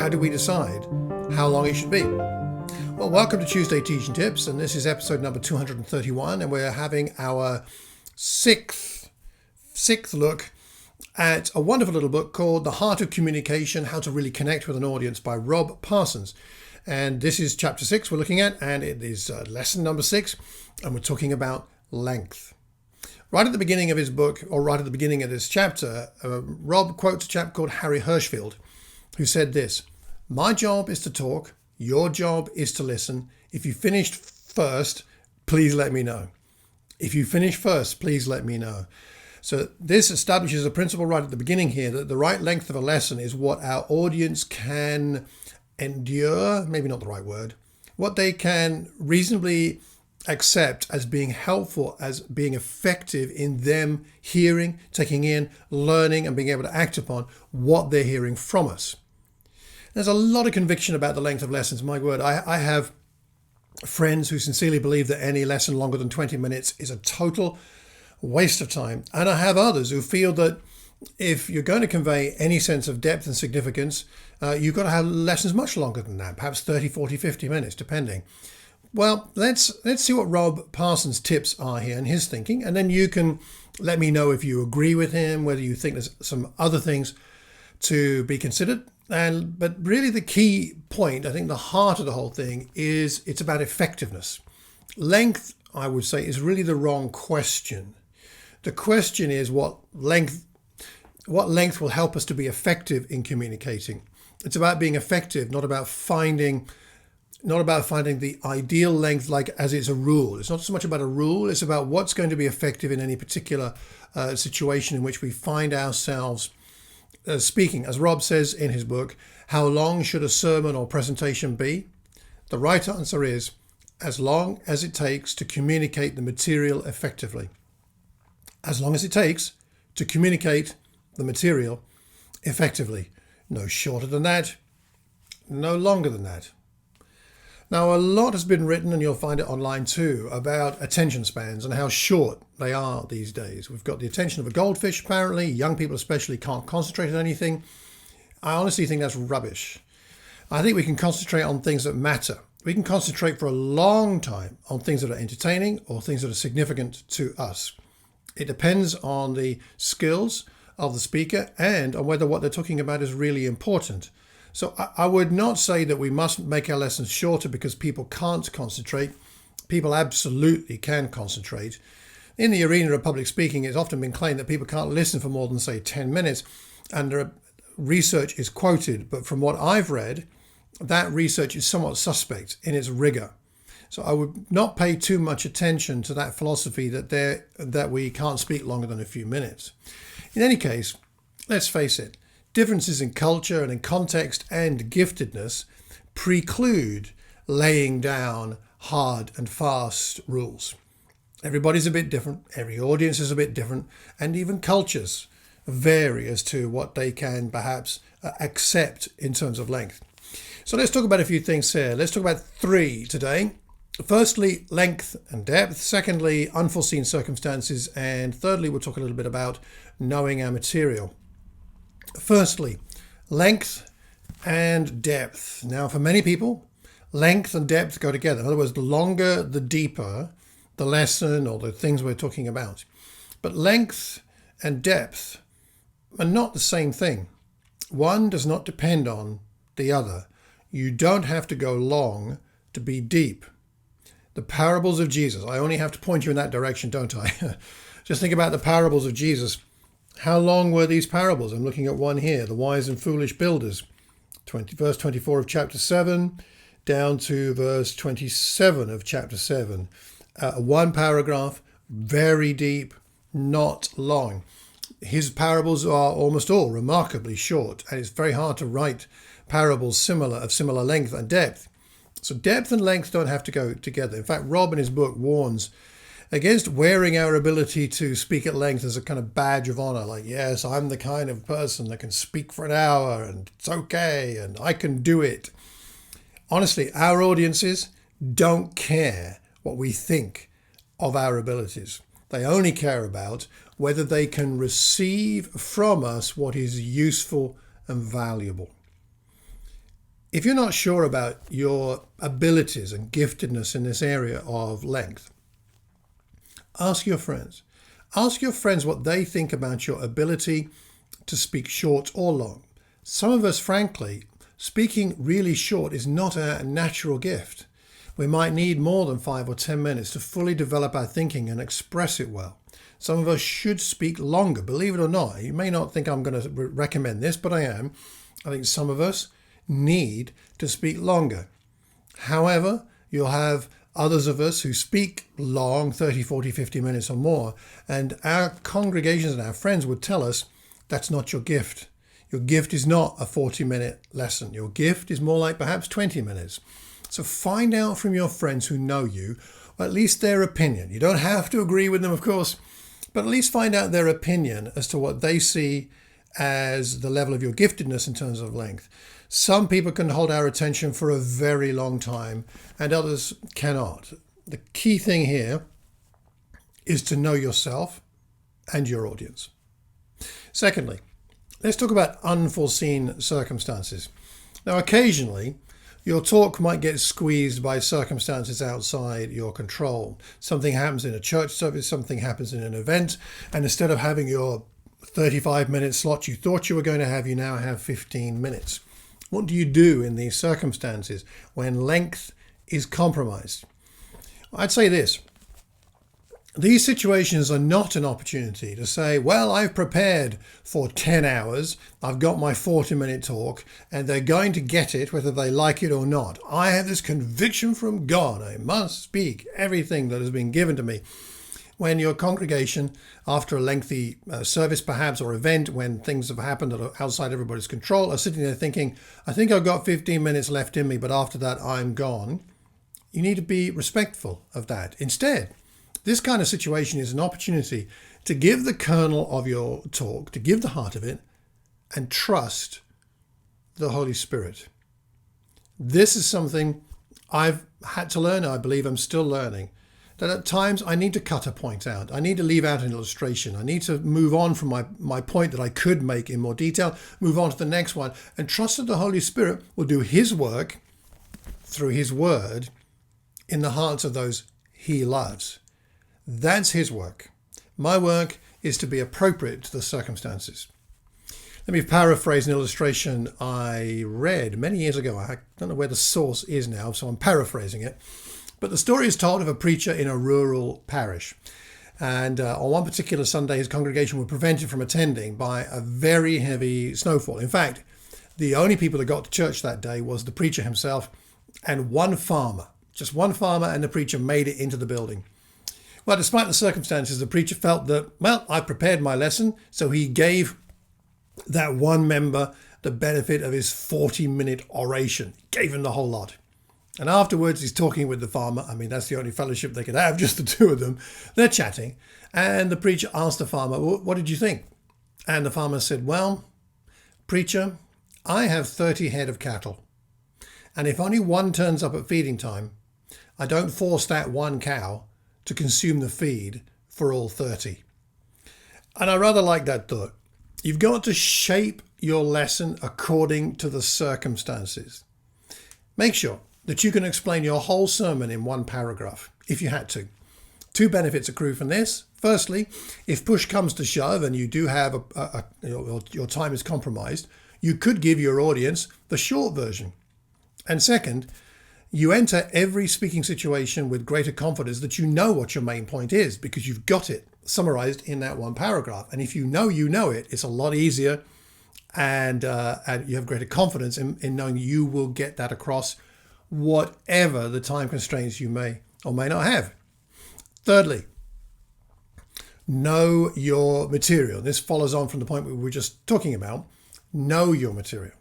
how do we decide how long it should be? Well, welcome to Tuesday Teaching Tips, and this is episode number 231, and we're having our sixth look at a wonderful little book called The Heart of Communication, How to Really Connect with an Audience by Rob Parsons. And this is chapter 6 we're looking at, and it is lesson number 6, and we're talking about length. Right at the beginning of his book, or right at the beginning of this chapter, Rob quotes a chap called Herschfield, who said this: "My job is to talk, your job is to listen. If you finished first, please let me know. If you finish first, please let me know." So this establishes a principle right at the beginning here, that the right length of a lesson is what our audience can endure, maybe not the right word, what they can reasonably accept as being helpful, as being effective in them hearing, taking in, learning, and being able to act upon what they're hearing from us. There's a lot of conviction about the length of lessons. My word, I have friends who sincerely believe that any lesson longer than 20 minutes is a total waste of time. And I have others who feel that if you're going to convey any sense of depth and significance, you've got to have lessons much longer than that, perhaps 30, 40, 50 minutes, depending. Well, let's see what Rob Parsons' tips are here and his thinking, and then you can let me know if you agree with him, whether you think there's some other things to be considered. But really the key point, I think the heart of the whole thing, is it's about effectiveness. Length, I would say, is really the wrong question. The question is what length will help us to be effective in communicating. It's about being effective, not about finding the ideal length like as it's a rule. It's not so much about a rule, it's about what's going to be effective in any particular situation in which we find ourselves speaking. As Rob says in his book, how long should a sermon or presentation be? The right answer is as long as it takes to communicate the material effectively. As long as it takes to communicate the material effectively. No shorter than that, no longer than that. Now, a lot has been written, and you'll find it online too, about attention spans and how short they are these days. We've got the attention of a goldfish, apparently. Young people especially can't concentrate on anything. I honestly think that's rubbish. I think we can concentrate on things that matter. We can concentrate for a long time on things that are entertaining or things that are significant to us. It depends on the skills of the speaker and on whether what they're talking about is really important. So I would not say that we must make our lessons shorter because people can't concentrate. People absolutely can concentrate. In the arena of public speaking, it's often been claimed that people can't listen for more than, say, 10 minutes. And research is quoted. But from what I've read, that research is somewhat suspect in its rigour. So I would not pay too much attention to that philosophy that we can't speak longer than a few minutes. In any case, let's face it. Differences in culture and in context and giftedness preclude laying down hard and fast rules. Everybody's a bit different, every audience is a bit different, and even cultures vary as to what they can perhaps accept in terms of length. So let's talk about a few things here. Let's talk about 3 today. Firstly, length and depth. Secondly, unforeseen circumstances. And thirdly, we'll talk a little bit about knowing our material. Firstly, length and depth. Now, for many people, length and depth go together. In other words, the longer, the deeper the lesson or the things we're talking about. But length and depth are not the same thing. One does not depend on the other. You don't have to go long to be deep. The parables of Jesus. I only have to point you in that direction, don't I? Just think about the parables of Jesus. How long were these parables? I'm looking at one here, the wise and foolish builders. Verse 24 of chapter 7 down to verse 27 of chapter 7. One paragraph, very deep, not long. His parables are almost all remarkably short, and it's very hard to write parables of similar length and depth. So depth and length don't have to go together. In fact, Rob in his book warns against wearing our ability to speak at length as a kind of badge of honor. Like, yes, I'm the kind of person that can speak for an hour and it's okay and I can do it. Honestly, our audiences don't care what we think of our abilities. They only care about whether they can receive from us what is useful and valuable. if you're not sure about your abilities and giftedness in this area of length, ask your friends. Ask your friends what they think about your ability to speak short or long. Some of us, frankly, speaking really short is not a natural gift. We might need more than 5 or 10 minutes to fully develop our thinking and express it well. Some of us should speak longer, believe it or not. You may not think I'm going to recommend this, but I am. I think some of us need to speak longer. However, you'll have others of us who speak long, 30, 40, 50 minutes or more, and our congregations and our friends would tell us that's not your gift. Your gift is not a 40-minute lesson. Your gift is more like perhaps 20 minutes. So find out from your friends who know you, or at least their opinion. You don't have to agree with them, of course, but at least find out their opinion as to what they see as the level of your giftedness in terms of length. Some people can hold our attention for a very long time and others cannot. The key thing here is to know yourself and your audience. Secondly, let's talk about unforeseen circumstances. Now, occasionally, your talk might get squeezed by circumstances outside your control. Something happens in a church service, something happens in an event, and instead of having your 35-minute slot you thought you were going to have, you now have 15 minutes. What do you do in these circumstances when length is compromised? I'd say this. These situations are not an opportunity to say, well, I've prepared for 10 hours, I've got my 40-minute talk, and they're going to get it whether they like it or not. I have this conviction from God. I must speak everything that has been given to me. When your congregation, after a lengthy service perhaps or event, when things have happened that are outside everybody's control, are sitting there thinking, I think I've got 15 minutes left in me, but after that I'm gone. You need to be respectful of that. Instead, this kind of situation is an opportunity to give the kernel of your talk, to give the heart of it, and trust the Holy Spirit. This is something I've had to learn. I believe I'm still learning. That at times I need to cut a point out. I need to leave out an illustration. I need to move on from my point that I could make in more detail, move on to the next one, and trust that the Holy Spirit will do his work through his word in the hearts of those he loves. That's his work. My work is to be appropriate to the circumstances. Let me paraphrase an illustration I read many years ago. I don't know where the source is now, so I'm paraphrasing it. But the story is told of a preacher in a rural parish. And on one particular Sunday, his congregation were prevented from attending by a very heavy snowfall. In fact, the only people that got to church that day was the preacher himself and one farmer. Just one farmer and the preacher made it into the building. Well, despite the circumstances, the preacher felt that, well, I prepared my lesson, so he gave that one member the benefit of his 40-minute oration. Gave him the whole lot. And afterwards, he's talking with the farmer. I mean, that's the only fellowship they could have, just the two of them. They're chatting. And the preacher asked the farmer, well, what did you think? And the farmer said, well, preacher, I have 30 head of cattle. And if only one turns up at feeding time, I don't force that one cow to consume the feed for all 30. And I rather like that thought. You've got to shape your lesson according to the circumstances. Make sure that you can explain your whole sermon in one paragraph, if you had to. Two benefits accrue from this. Firstly, if push comes to shove and you do have your time is compromised, you could give your audience the short version. And second, you enter every speaking situation with greater confidence that you know what your main point is because you've got it summarized in that one paragraph. And if you know it, it's a lot easier and you have greater confidence in knowing you will get that across whatever the time constraints you may or may not have. Thirdly, know your material. This follows on from the point we were just talking about. Know your material.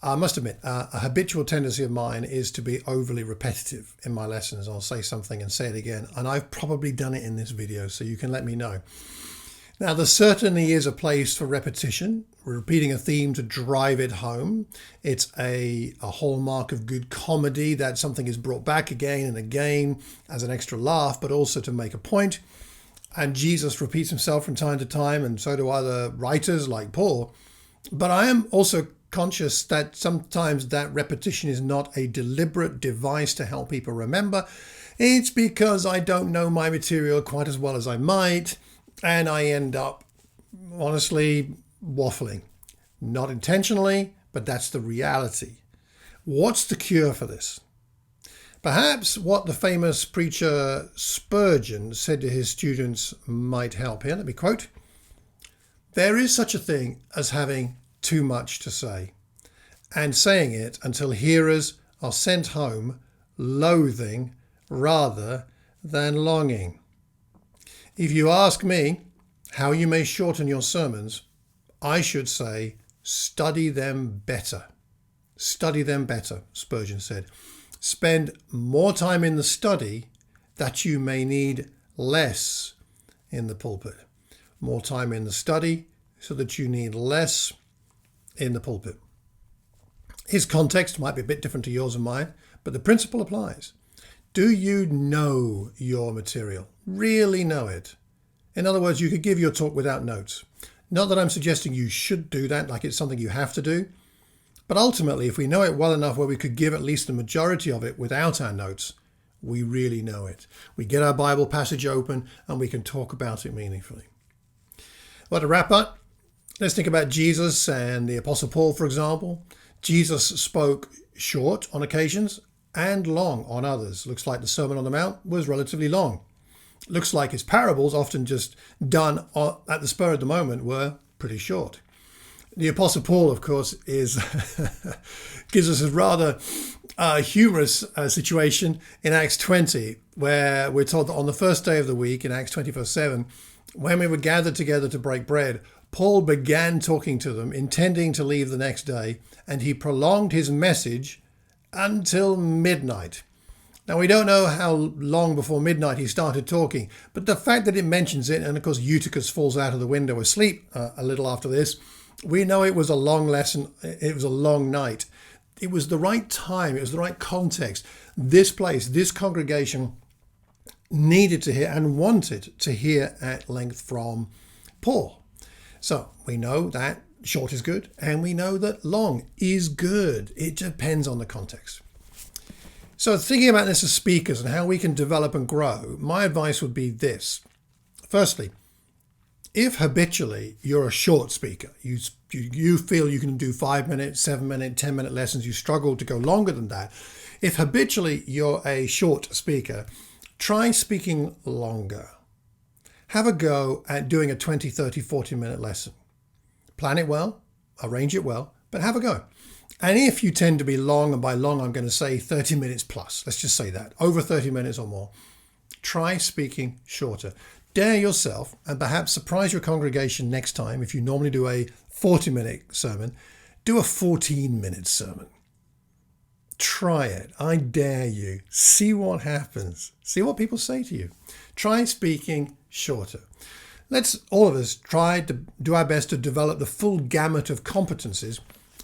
I must admit, a habitual tendency of mine is to be overly repetitive in my lessons. I'll say something and say it again, and I've probably done it in this video, so you can let me know. Now, there certainly is a place for repetition, repeating a theme to drive it home. It's a hallmark of good comedy that something is brought back again and again as an extra laugh, but also to make a point. And Jesus repeats himself from time to time, and so do other writers like Paul. But I am also conscious that sometimes that repetition is not a deliberate device to help people remember. It's because I don't know my material quite as well as I might, and I end up, honestly, waffling. Not intentionally, but that's the reality. What's the cure for this? Perhaps what the famous preacher Spurgeon said to his students might help here. Let me quote. "There is such a thing as having too much to say, and saying it until hearers are sent home loathing rather than longing." If you ask me how you may shorten your sermons, I should say study them better. Study them better, Spurgeon said. Spend more time in the study that you may need less in the pulpit. More time in the study so that you need less in the pulpit. His context might be a bit different to yours and mine, but the principle applies. Do you know your material? Really know it? In other words, you could give your talk without notes. Not that I'm suggesting you should do that, like it's something you have to do. But ultimately, if we know it well enough where we could give at least the majority of it without our notes, we really know it. We get our Bible passage open and we can talk about it meaningfully. Well, to wrap up, let's think about Jesus and the Apostle Paul, for example. Jesus spoke short on occasions and long on others. Looks like the Sermon on the Mount was relatively long. Looks like his parables, often just done at the spur of the moment, were pretty short. The Apostle Paul, of course, gives us a rather humorous situation in Acts 20, where we're told that on the first day of the week, in Acts 20, verse 7, when we were gathered together to break bread, Paul began talking to them, intending to leave the next day, and he prolonged his message until midnight. Now, we don't know how long before midnight he started talking, but the fact that it mentions it, and of course Eutychus falls out of the window asleep a little after this, we know it was a long lesson. It was a long night. It was the right time. It was the right context. This place, this congregation needed to hear and wanted to hear at length from Paul. So we know that short is good, and we know that long is good. It depends on the context. So thinking about this as speakers and how we can develop and grow, my advice would be this. Firstly, if habitually you're a short speaker, you feel you can do 5 minute, 7 minute, 10-minute lessons, you struggle to go longer than that. If habitually you're a short speaker, try speaking longer. Have a go at doing a 20, 30, 40-minute lesson. Plan it well, arrange it well, but have a go. And if you tend to be long, and by long I'm going to say 30 minutes plus, let's just say that, over 30 minutes or more, try speaking shorter. Dare yourself and perhaps surprise your congregation next time. If you normally do a 40-minute sermon, do a 14-minute sermon. Try it. I dare you. See what happens. See what people say to you. Try speaking shorter. Let's all of us try to do our best to develop the full gamut of competencies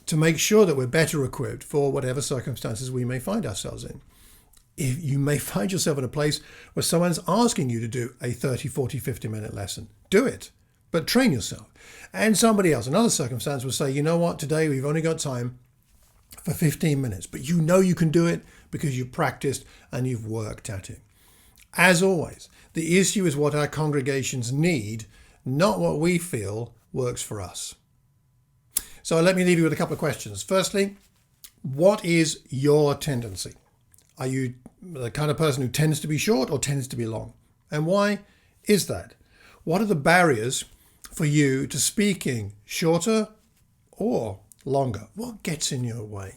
to make sure that we're better equipped for whatever circumstances we may find ourselves in. If you may find yourself in a place where someone's asking you to do a 30, 40, 50-minute lesson, do it, but train yourself. And somebody else, another circumstance, will say, you know what, today we've only got time for 15 minutes, but you know you can do it because you've practiced and you've worked at it. As always, the issue is what our congregations need, not what we feel works for us. So let me leave you with a couple of questions. Firstly, what is your tendency? Are you the kind of person who tends to be short or tends to be long? And why is that? What are the barriers for you to speaking shorter or longer? What gets in your way?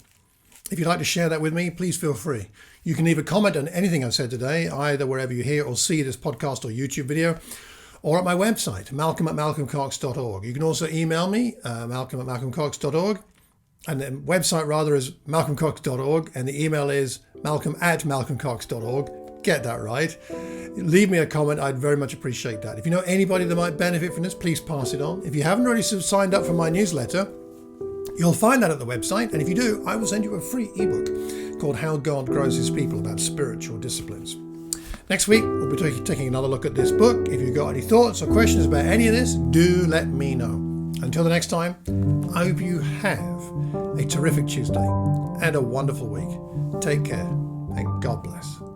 If you'd like to share that with me, please feel free. You can leave a comment on anything I've said today, either wherever you hear or see this podcast or YouTube video, or at my website, malcolm@malcolmcox.org. You can also email me, malcolm@malcolmcox.org. And the website rather is malcolmcox.org, and the email is malcolm@malcolmcox.org. Get that right. Leave me a comment. I'd very much appreciate that. If you know anybody that might benefit from this, please pass it on. If you haven't already signed up for my newsletter, you'll find that at the website. And if you do, I will send you a free ebook called How God Grows His People, about spiritual disciplines. Next week, we'll be taking another look at this book. If you've got any thoughts or questions about any of this, do let me know. Until the next time, I hope you have a terrific Tuesday and a wonderful week. Take care and God bless.